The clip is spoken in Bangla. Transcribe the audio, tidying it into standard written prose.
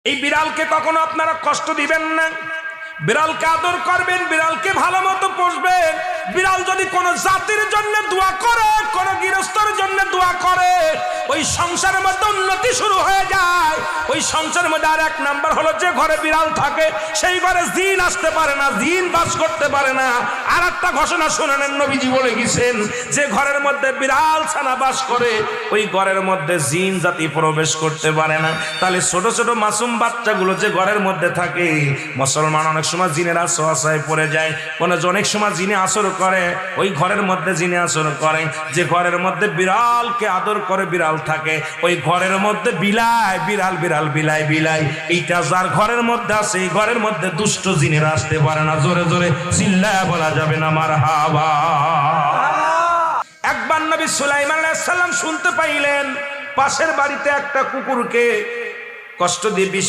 এই বিড়ালকে কখনো আপনারা কষ্ট দিবেন না, বিড়ালকে আদর করবেন, বিড়ালকে ভালো মতো পুষবেন। বিড়াল যদি কোনো জাতির জন্য দোয়া করে, কোনো গৃহস্থর জন্য দোয়া করে, ওই সংসারের মধ্যে উন্নতি শুরু হয়ে যায়। ওই সংসারের মধ্যে আর এক নাম্বার হলো, যে ঘরে বিড়াল থাকে সেই ঘরে জিন আসতে পারে না, জিন বাস করতে পারে না। আর একটা ঘোষণা শুনেন, নবীজি বলে গেছেন, যে ঘরের মধ্যে বিড়াল ছানা বাস করে ওই ঘরের মধ্যে জিন জাতি প্রবেশ করতে পারে না। তাহলে ছোট ছোট মাসুম বাচ্চাগুলো যে ঘরের মধ্যে থাকে, মুসলমান অনেক সময় জিনের আশ্রয় পড়ে যায়, অনেক সময় জিনে আসর করে, ওই ঘরের মধ্যে জিনে আসর করে। যে ঘরের মধ্যে বিড়ালকে আদর করে বিড়াল থাকে, ওই ঘরের মধ্যে বিলাই বিড়াল বিড়াল বিলাই বিলাই, এইটা যার ঘরের মধ্যে আছে এই ঘরের মধ্যে দুষ্ট জিনের আসতে পারে না। জোরে জোরে চিল্লায় বলা যাবে না মারহাবা। একবার নবী সুলাইমান আলাইহিস সালাম শুনতে পাইলেন পাশের বাড়িতে একটা কুকুরকে কষ্ট দিয়ে বিষ